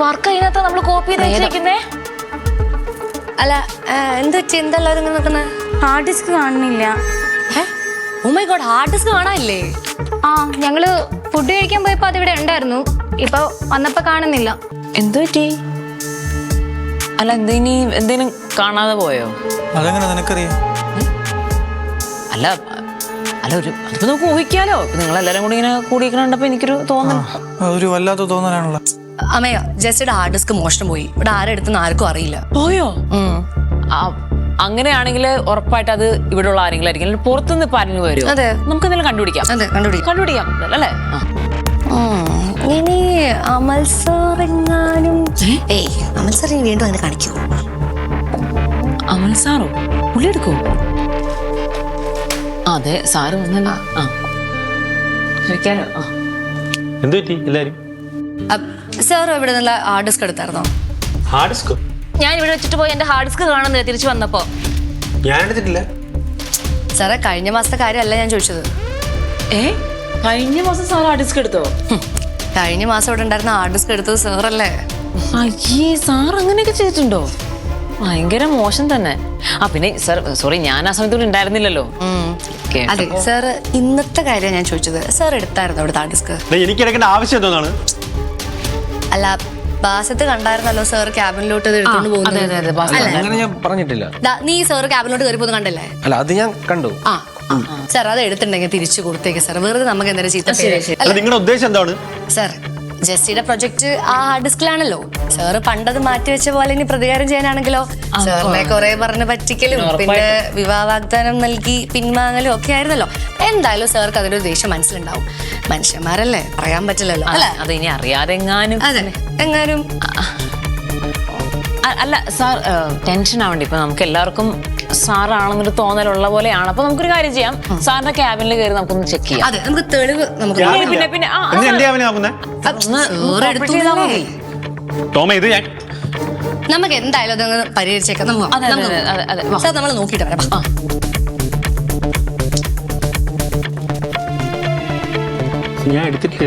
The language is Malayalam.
വർക്ക് അതിനകത്ത് നമ്മൾ കോപ്പി ചെയ്ത് വെച്ചേക്കുന്നേ. അല്ല എന്തെല്ലാവരും നിൽക്കുന്നത്? ഹാർഡ് ഡിസ്ക് കാണുന്നില്ല. Oh my god, hard disk കാണാനില്ലേ? ആ, ഞങ്ങള് ഫുഡ് കഴിക്കാൻ പോയപ്പോ അതിവിടെ ഉണ്ടായിരുന്നു. ഇപ്പൊ വന്നപ്പോ കാണുന്നില്ല. എന്തു പറ്റി? അല്ല എന്തേലും കാണാതെ പോയോ? അതെങ്ങനെ നിനക്കറിയാം? അല്ല അതിപ്പോ നമുക്ക് ഊഹിക്കാലോ. നിങ്ങളെല്ലാരും കൂടി ഇങ്ങനെ കൂടിക്കണപ്പോ എനിക്കൊരു തോന്നൽ. ഒരു വല്ലാത്ത തോന്നലാണല്ലോ. അമ്മയ, ജസ്റ്റിയുടെ ഹാർഡ് ഡിസ്ക് മോഷണം പോയി. ഇവിടെ ആരെടുത്തെന്ന് ആർക്കും അറിയില്ല. പോയോ? അങ്ങനെയാണെങ്കിൽ ഉറപ്പായിട്ട് അത് ഇവിടെ ഉള്ള ആരെങ്കിലും ആയിരിക്കും. പുറത്തുനിന്ന് ഇപ്പൊ ആരെങ്കിലും വരുമോ? അതെ, നമുക്ക് എന്തെങ്കിലും കണ്ടുപിടിക്കാം. അതെ, കണ്ടുപിടിക്കാം അല്ലേ? ഇനി അമൽ സാർ എങ്ങാനും അമൽ സാർ ഇനി വീണ്ടും അങ്ങനെ കാണിക്കൂ. അമൽ സാറോ? പുള്ളി എടുക്കോ? അതെ, സാറ് വന്നല്ലോ. ചോദിക്കാനോ? എന്ത് പറ്റി എല്ലാരും? സാർ ഇവിടെ നിന്നുള്ള ഹാർഡ് ഡിസ്ക് എടുത്തായിരുന്നോ? ഹാർഡ് ഡിസ്കോ? ഞാൻ ഇവിടെ വെച്ചിട്ട് പോയി എന്റെ ഹാർഡ് ഡിസ്ക് കാണുന്നില്ല തിരിച്ചു വന്നപ്പോ. ഞാൻ എടുത്തിട്ടില്ല സാറേ, കഴിഞ്ഞ മാസത്തെ കാര്യമല്ല ഞാൻ ചോദിച്ചത്. കഴിഞ്ഞ മാസം സാർ ഹാർഡ് ഡിസ്ക് എടുത്തോ? കഴിഞ്ഞ മാസം ഇവിടെ ഉണ്ടായിരുന്ന ഹാർഡ് ഡിസ്ക് എടുത്തത് സാറല്ലേ? അയ്യേ, സാർ അങ്ങനെയൊക്കെ ചെയ്തിട്ടുണ്ടോ? ഭയങ്കര മോശം തന്നെ. പിന്നെ സാർ സോറി, ഞാൻ ആ സമയത്ത് ഉണ്ടായിരുന്നില്ലല്ലോ. അതെ സാർ, ഇന്നത്തെ കാര്യം ഞാൻ ചോദിച്ചത്. സാർ എടുത്തായിരുന്നു അവിടെ ഹാർഡ് ഡിസ്ക്? എനിക്ക് എടുക്കേണ്ട ആവശ്യം എന്തോന്നാണ്? അല്ല, ബാസത്ത് കണ്ടായിരുന്നല്ലോ സാർ ക്യാബിനിലോട്ട് എടുത്തോണ്ട് അങ്ങനെ ഞാൻ പറഞ്ഞിട്ടില്ല. നീ സാർ ക്യാബിനിലോട്ട് കയറി പോകുന്നത് കണ്ടല്ലേ? അല്ല, അത് ഞാൻ കണ്ടു. സാർ അത് എടുത്തിട്ടുണ്ടെങ്കിൽ തിരിച്ചു കൊടുത്തേക്ക് സാർ. വെറുതെ നമുക്ക് എന്തായാലും ചീത്ത. നിങ്ങളുടെ ഉദ്ദേശം എന്താണ്? സാർ, ജെസ്സിയുടെ പ്രൊജക്ട് ആ ഹാർഡ് ഡിസ്കിലാണല്ലോ. സാറ് പണ്ടത് മാറ്റി വെച്ച പോലെ ഇനി പ്രതികാരം ചെയ്യാനാണെങ്കിലോ? സാറിനെ കുറെ പറഞ്ഞ് പറ്റിക്കലും പിന്നെ വിവാഹ വാഗ്ദാനം നൽകി പിൻവാങ്ങലും ഒക്കെ ആയിരുന്നല്ലോ. എന്തായാലും സാർക്ക് അതിന്റെ ദേഷ്യം മനസ്സിലുണ്ടാവും. മനുഷ്യന്മാരല്ലേ, പറയാൻ പറ്റില്ലല്ലോ അല്ലെ? അത് ഇനി അറിയാതെ എങ്ങാനും. അല്ല സാർ, ടെൻഷൻ ആവണ്ട. ഇപ്പൊ നമുക്ക് എല്ലാവർക്കും സാറാണെന്നൊരു തോന്നലുള്ള പോലെയാണ്. അപ്പൊ നമുക്കൊരു കാര്യം ചെയ്യാം, സാറിന്റെ ക്യാബിനിൽ കയറി നമുക്കൊന്ന് ചെക്ക് ചെയ്യാം. അതെ, നമുക്ക് തെളിവ് നമുക്ക് നമുക്ക് എന്തായാലും അതങ്ങ് പരിഹരിച്ചേക്കാം. സാർ, നമ്മൾ നോക്കിയിട്ട് വരാം. ഞാൻ എടുത്തിട്ടില്ല.